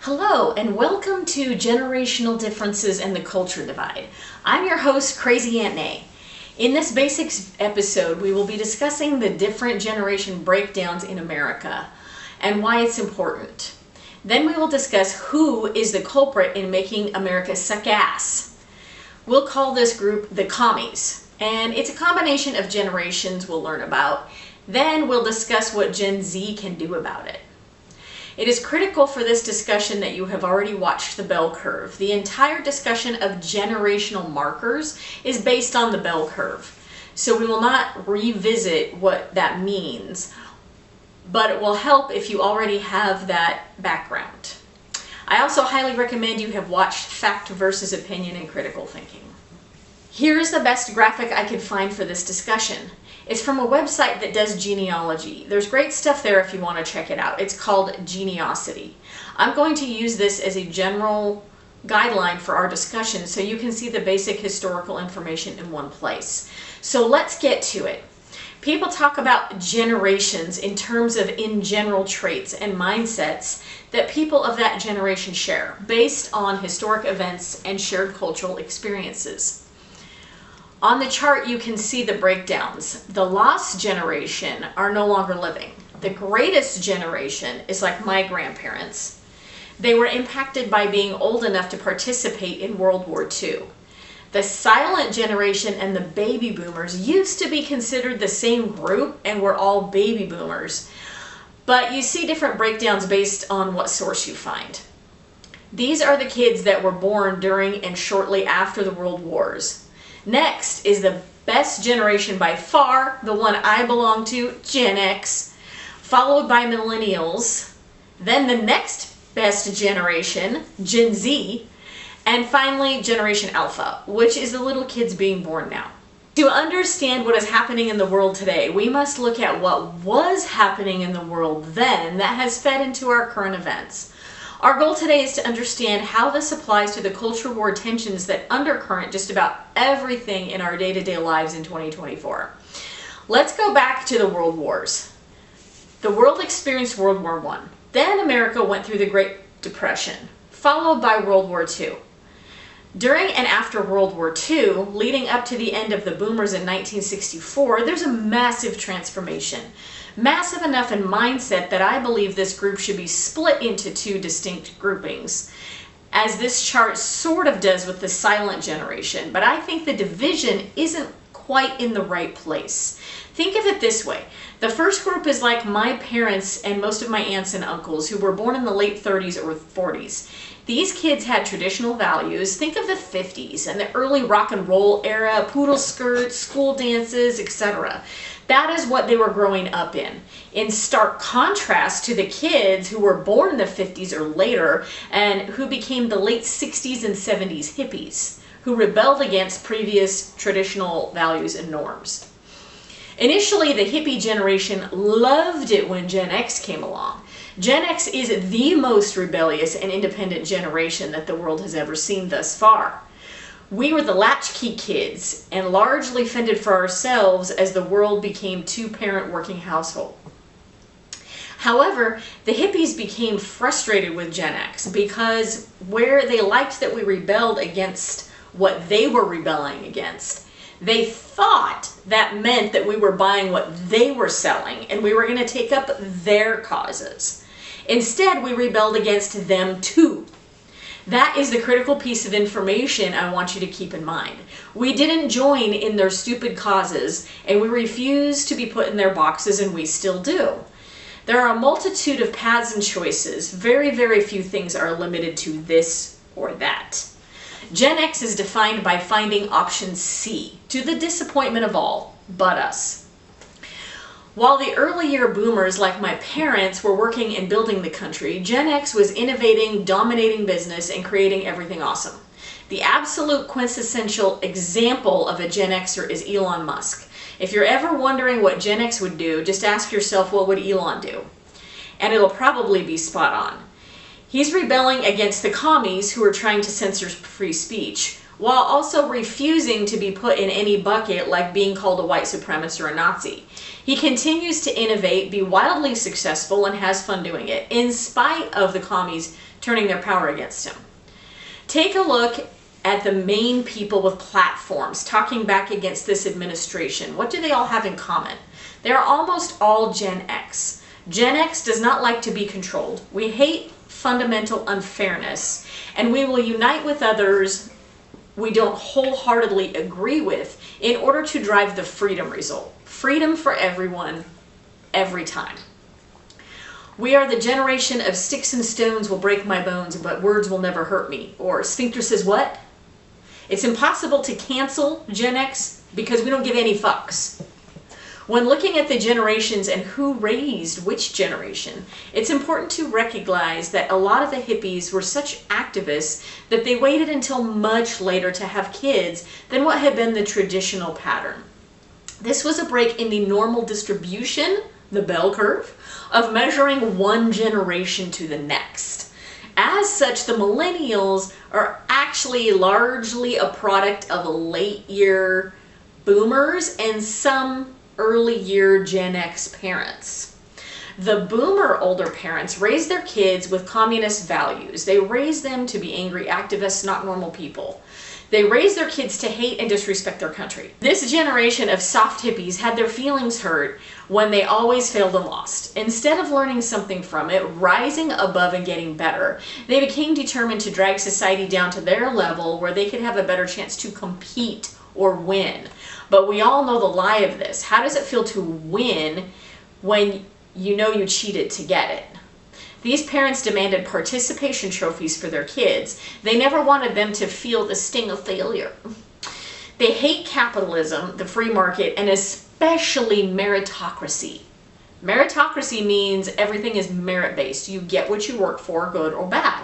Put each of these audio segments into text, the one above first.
Hello and welcome to Generational Differences and the Culture Divide. I'm your host, Crazy Aunt Nay. In this basics episode, we will be discussing the different generation breakdowns in America and why it's important. Then we will discuss who is the culprit in making America suck ass. We'll call this group the commies, and it's a combination of generations we'll learn about. Then we'll discuss what Gen Z can do about it. It is critical for this discussion that you have already watched the bell curve. The entire discussion of generational markers is based on the bell curve. So we will not revisit what that means, but it will help if you already have that background. I also highly recommend you have watched Fact versus Opinion and Critical Thinking. Here is the best graphic I could find for this discussion. It's from a website that does genealogy. There's great stuff there if you want to check it out. It's called Geneosity. I'm going to use this as a general guideline for our discussion so you can see the basic historical information in one place. So let's get to it. People talk about generations in terms of in general traits and mindsets that people of that generation share based on historic events and shared cultural experiences. On the chart, you can see the breakdowns. The lost generation are no longer living. The greatest generation is like my grandparents. They were impacted by being old enough to participate in World War II. The silent generation and the baby boomers used to be considered the same group and were all baby boomers. But you see different breakdowns based on what source you find. These are the kids that were born during and shortly after the World Wars. Next is the best generation by far, the one I belong to, Gen X, followed by millennials, then the next best generation, Gen Z, and finally Generation Alpha, which is the little kids being born now. To understand what is happening in the world today, we must look at what was happening in the world then that has fed into our current events. Our goal today is to understand how this applies to the culture war tensions that undercurrent just about everything in our day-to-day lives in 2024. Let's go back to the World Wars. The world experienced World War I. Then America went through the Great Depression, followed by World War II. During and after World War II, leading up to the end of the boomers in 1964, there's a massive transformation. Massive enough in mindset that I believe this group should be split into two distinct groupings, as this chart sort of does with the silent generation, but I think the division isn't quite in the right place. Think of it this way. The first group is like my parents and most of my aunts and uncles who were born in the late 30s or 40s. These kids had traditional values. Think of the 50s and the early rock and roll era, poodle skirts, school dances, etc. That is what they were growing up in stark contrast to the kids who were born in the 50s or later and who became the late 60s and 70s hippies, who rebelled against previous traditional values and norms. Initially, the hippie generation loved it when Gen X came along. Gen X is the most rebellious and independent generation that the world has ever seen thus far. We were the latchkey kids and largely fended for ourselves as the world became two-parent working household. However, the hippies became frustrated with Gen X because where they liked that we rebelled against what they were rebelling against, they thought that meant that we were buying what they were selling and we were going to take up their causes. Instead, we rebelled against them too. That is the critical piece of information I want you to keep in mind. We didn't join in their stupid causes and we refused to be put in their boxes, and we still do. There are a multitude of paths and choices. Very, very few things are limited to this or that. Gen X is defined by finding option C, to the disappointment of all but us. While the earlier boomers, like my parents, were working and building the country, Gen X was innovating, dominating business, and creating everything awesome. The absolute quintessential example of a Gen Xer is Elon Musk. If you're ever wondering what Gen X would do, just ask yourself, what would Elon do? And it'll probably be spot on. He's rebelling against the commies who are trying to censor free speech, while also refusing to be put in any bucket like being called a white supremacist or a Nazi. He continues to innovate, be wildly successful, and has fun doing it, in spite of the commies turning their power against him. Take a look at the main people with platforms talking back against this administration. What do they all have in common? They're almost all Gen X. Gen X does not like to be controlled. We hate fundamental unfairness, and we will unite with others we don't wholeheartedly agree with in order to drive the freedom result. Freedom for everyone, every time. We are the generation of sticks and stones will break my bones, but words will never hurt me. Or Sphincter says what? It's impossible to cancel Gen X because we don't give any fucks. When looking at the generations and who raised which generation, it's important to recognize that a lot of the hippies were such activists that they waited until much later to have kids than what had been the traditional pattern. This was a break in the normal distribution, the bell curve, of measuring one generation to the next. As such, the millennials are actually largely a product of late year boomers and some early year Gen X parents. The boomer older parents raised their kids with communist values. They raised them to be angry activists, not normal people. They raised their kids to hate and disrespect their country. This generation of soft hippies had their feelings hurt when they always failed and lost. Instead of learning something from it, rising above and getting better, they became determined to drag society down to their level where they could have a better chance to compete or win. But we all know the lie of this. How does it feel to win when you know you cheated to get it? These parents demanded participation trophies for their kids. They never wanted them to feel the sting of failure. They hate capitalism, the free market, and especially meritocracy. Meritocracy means everything is merit-based. You get what you work for, good or bad.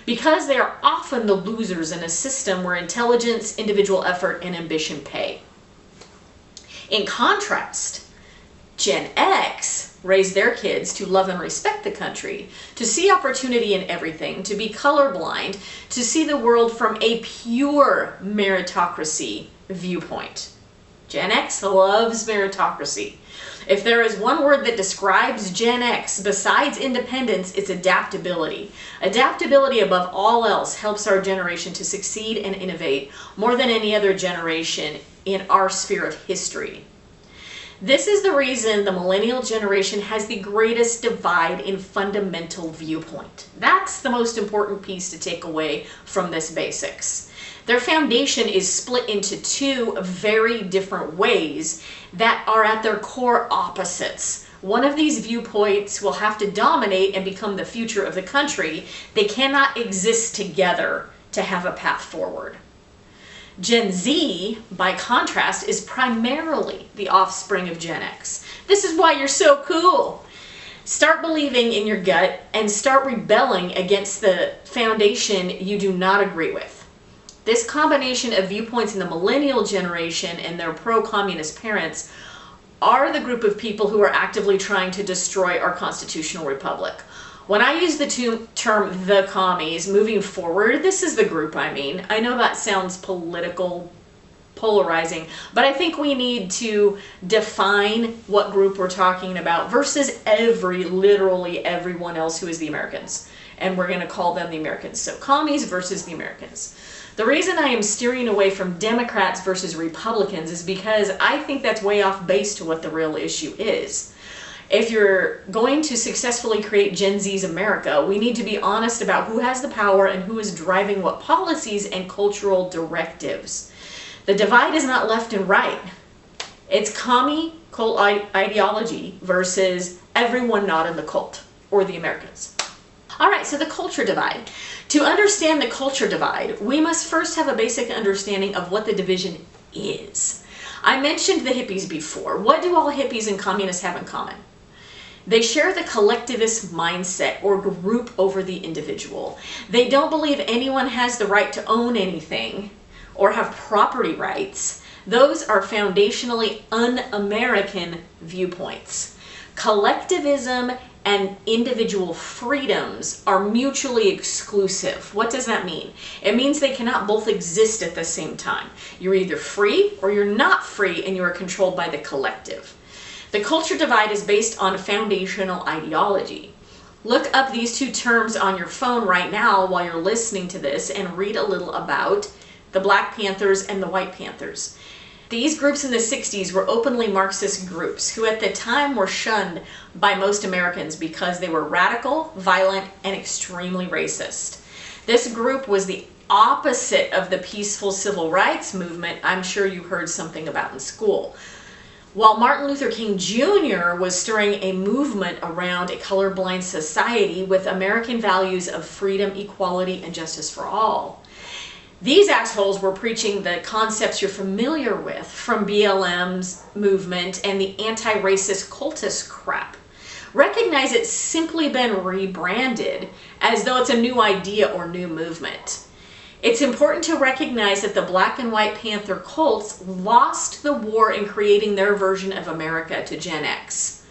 Because they are often the losers in a system where intelligence, individual effort, and ambition pay. In contrast, Gen X raised their kids to love and respect the country, to see opportunity in everything, to be colorblind, to see the world from a pure meritocracy viewpoint. Gen X loves meritocracy. If there is one word that describes Gen X besides independence, it's adaptability. Adaptability above all else helps our generation to succeed and innovate more than any other generation in our sphere of history. This is the reason the millennial generation has the greatest divide in fundamental viewpoint. That's the most important piece to take away from this basics. Their foundation is split into two very different ways that are at their core opposites. One of these viewpoints will have to dominate and become the future of the country. They cannot exist together to have a path forward. Gen Z, by contrast, is primarily the offspring of Gen X. This is why you're so cool. Start believing in your gut and start rebelling against the foundation you do not agree with. This combination of viewpoints in the millennial generation and their pro-communist parents are the group of people who are actively trying to destroy our constitutional republic. When I use the term the commies moving forward, this is the group I mean. I know that sounds political, polarizing, but I think we need to define what group we're talking about versus literally everyone else who is the Americans. And we're going to call them the Americans. So commies versus the Americans. The reason I am steering away from Democrats versus Republicans is because I think that's way off base to what the real issue is. If you're going to successfully create Gen Z's America, we need to be honest about who has the power and who is driving what policies and cultural directives. The divide is not left and right. It's commie cult ideology versus everyone not in the cult, or the Americans. All right, so the culture divide. To understand the culture divide, we must first have a basic understanding of what the division is. I mentioned the hippies before. What do all hippies and communists have in common? They share the collectivist mindset or group over the individual. They don't believe anyone has the right to own anything or have property rights. Those are foundationally un-American viewpoints. Collectivism and individual freedoms are mutually exclusive. What does that mean? It means they cannot both exist at the same time. You're either free or you're not free and you are controlled by the collective. The culture divide is based on foundational ideology. Look up these two terms on your phone right now while you're listening to this and read a little about the Black Panthers and the White Panthers. These groups in the 60s were openly Marxist groups who at the time were shunned by most Americans because they were radical, violent, and extremely racist. This group was the opposite of the peaceful civil rights movement I'm sure you heard something about in school. While Martin Luther King Jr. was stirring a movement around a colorblind society with American values of freedom, equality, and justice for all, these assholes were preaching the concepts you're familiar with from BLM's movement and the anti-racist cultist crap. Recognize it's simply been rebranded as though it's a new idea or new movement. It's important to recognize that the Black and White Panther cults lost the war in creating their version of America to Gen X.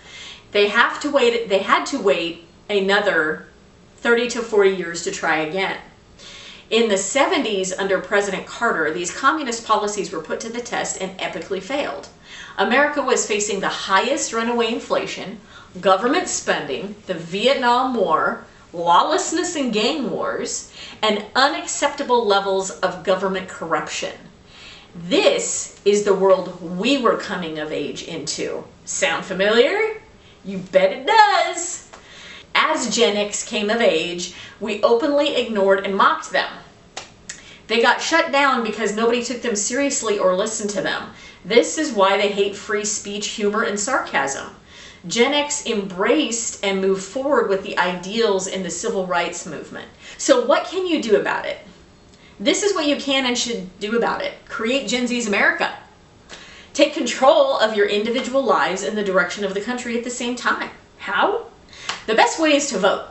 They had to wait another 30 to 40 years to try again. In the 70s, under President Carter, these communist policies were put to the test and epically failed. America was facing the highest runaway inflation, government spending, the Vietnam War, lawlessness and gang wars, and unacceptable levels of government corruption. This is the world we were coming of age into. Sound familiar? You bet it does! As Gen X came of age, we openly ignored and mocked them. They got shut down because nobody took them seriously or listened to them. This is why they hate free speech, humor, and sarcasm. Gen X embraced and moved forward with the ideals in the civil rights movement. So what can you do about it? This is what you can and should do about it. Create Gen Z's America. Take control of your individual lives and the direction of the country at the same time. How? The best way is to vote.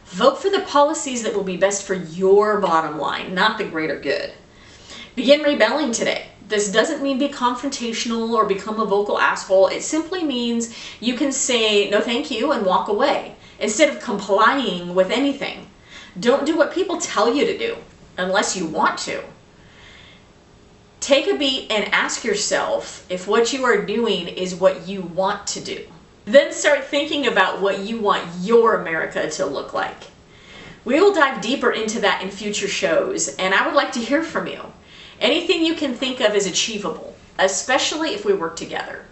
Vote for the policies that will be best for your bottom line, not the greater good. Begin rebelling today. This doesn't mean be confrontational or become a vocal asshole. It simply means you can say no thank you and walk away instead of complying with anything. Don't do what people tell you to do unless you want to. Take a beat and ask yourself if what you are doing is what you want to do. Then start thinking about what you want your America to look like. We will dive deeper into that in future shows, and I would like to hear from you. Anything you can think of is achievable, especially if we work together.